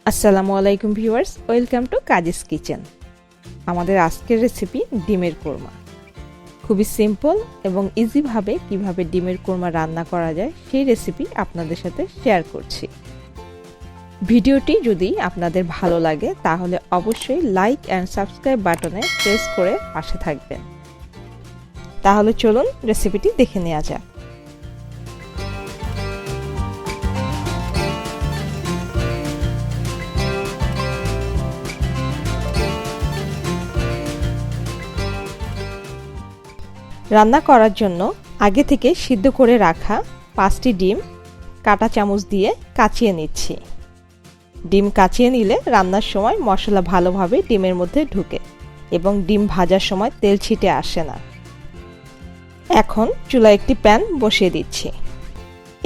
আসসালামু আলাইকুম viewers, welcome to কাজিস kitchen. আমাদের আজকের রেসিপি ডিমের কোরমা। খুবই সিম্পল এবং ইজিভাবে কিভাবে ডিমের কোরমা রান্না করা যায় সেই রেসিপি আপনাদের সাথে শেয়ার করছি। ভিডিওটি যদি আপনাদের ভালো লাগে তাহলে অবশ্যই লাইক অ্যান্ড সাবস্ক্রাইব বাটনে প্রেস করে পাশে থাকবেন। তাহলে চলুন রেসিপিটি দেখে নেওয়া যাক। রান্না করার জন্য আগে থেকে সিদ্ধ করে রাখা 5টি ডিম কাঁটা চামচ দিয়ে কাচিয়ে নিচ্ছি। ডিম কাচিয়ে নিলে রান্নার সময় মশলা ভালোভাবে ডিমের মধ্যে ঢুকে এবং ডিম ভাজার সময় তেল ছিটে আসে না। এখন চুলায় একটি প্যান বসিয়ে দিচ্ছি।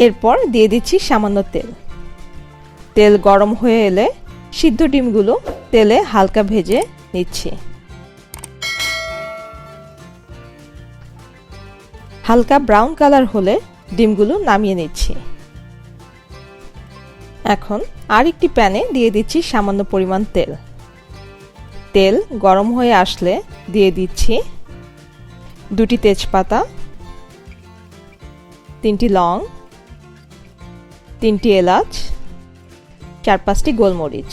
এরপর দিয়ে দিচ্ছি সামান্য তেল। তেল গরম হয়ে এলে সিদ্ধ ডিমগুলো তেলে হালকা ভেজে নিচ্ছি। হালকা ব্রাউন কালার হলে ডিমগুলো নামিয়ে নিচ্ছি। এখন আরেকটি প্যানে দিয়ে দিচ্ছি সামান্য পরিমাণ তেল। তেল গরম হয়ে আসলে দিয়ে দিচ্ছি 2টি তেজপাতা, 3টি লং, 3টি এলাচ, 4-5টি গোলমরিচ।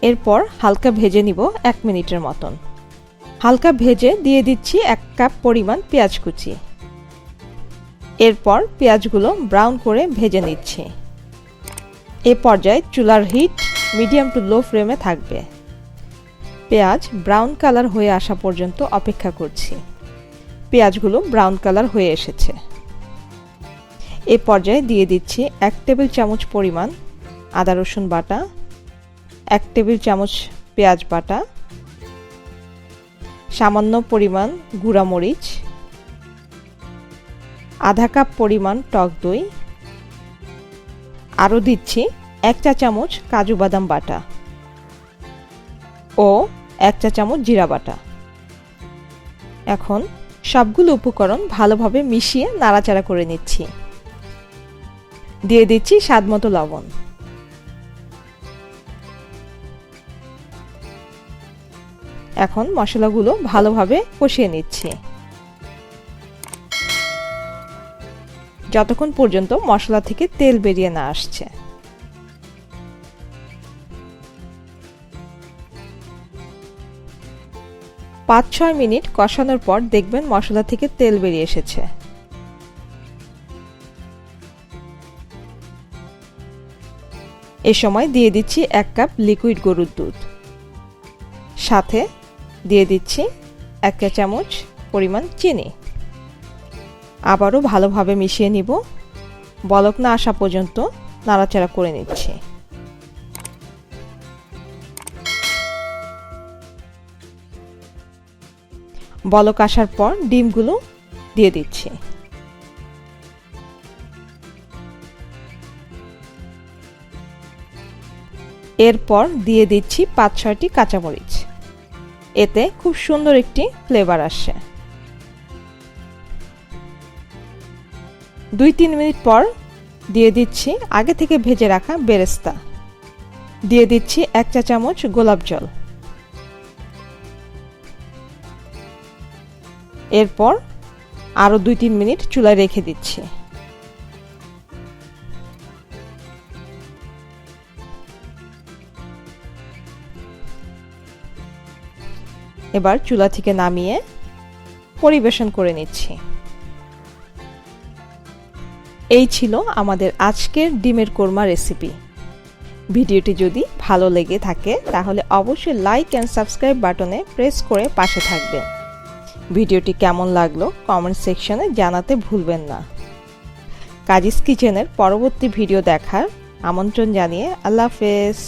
এরপর হালকা ভেজে নিব 1 মিনিটের মতন। হালকা ভেজে দিয়ে দিচ্ছি 1 কাপ পরিমাণ পেঁয়াজ কুচি। এরপর পেঁয়াজগুলো ব্রাউন করে ভেজে নিচ্ছি। এ পর্যায়ে চুলার হিট মিডিয়াম টু লো ফ্লেমে থাকবে। পেঁয়াজ ব্রাউন কালার হয়ে আসা পর্যন্ত অপেক্ষা করছি। পেঁয়াজগুলো ব্রাউন কালার হয়ে এসেছে। এ পর্যায়ে দিয়ে দিচ্ছি 1 টেবিল চামচ পরিমাণ আদা রসুন বাটা, 1 টেবিল চামচ পেঁয়াজ বাটা, সামান্য পরিমাণ গুঁড়া মরিচ, আধা কাপ পরিমাণ টক দই, আরও দিচ্ছি 1 চা চামচ কাজু বাদাম বাটা ও 1 চা চামচ জিরা বাটা। এখন সবগুলো উপকরণ ভালোভাবে মিশিয়ে নাড়াচাড়া করে নিচ্ছি। দিয়ে দিচ্ছি স্বাদমতো লবণ। এখন মশলাগুলো ভালোভাবে কষিয়ে নিচ্ছি যতক্ষণ পর্যন্ত মশলা থেকে তেল বেরিয়ে না আসছে। পাঁচ 6 মিনিট কষানোর পর দেখবেন মশলা থেকে তেল বেরিয়ে এসেছে। এ সময় দিয়ে দিচ্ছি 1 কাপ লিকুইড গরুর দুধ, সাথে দিয়ে দিচ্ছি 1 চা চামচ পরিমাণ চিনি। আবারও ভালোভাবে মিশিয়ে নিব। বলক না আসা পর্যন্ত নাড়াচাড়া করে নিচ্ছি। বলক আসার পর ডিমগুলো দিয়ে দিচ্ছি। এরপর দিয়ে দিচ্ছি 5-6টি কাঁচামরিচ। এতে খুব সুন্দর একটি ফ্লেভার আসে। 2-3 মিনিট পর দিয়ে দিচ্ছি আগে থেকে ভেজে রাখা বেরেস্তা। দিয়ে দিচ্ছি 1 চা চামচ গোলাপ জল। এরপর আরও 2-3 মিনিট চুলায় রেখে দিচ্ছি। এবার চুলা থেকে নামিয়ে পরিবেশন করে নিচ্ছি। এই ছিল আমাদের আজকের ডিমের কোরমা রেসিপি। ভিডিওটি যদি ভালো লেগে থাকে তাহলে অবশ্যই লাইক অ্যান্ড সাবস্ক্রাইব বাটনে প্রেস করে পাশে থাকবেন। ভিডিওটি কেমন লাগলো কমেন্ট সেকশনে জানাতে ভুলবেন না। কাজিস কিচেনের পরবর্তী ভিডিও দেখার আমন্ত্রণ জানিয়ে আল্লাহ হাফেজ।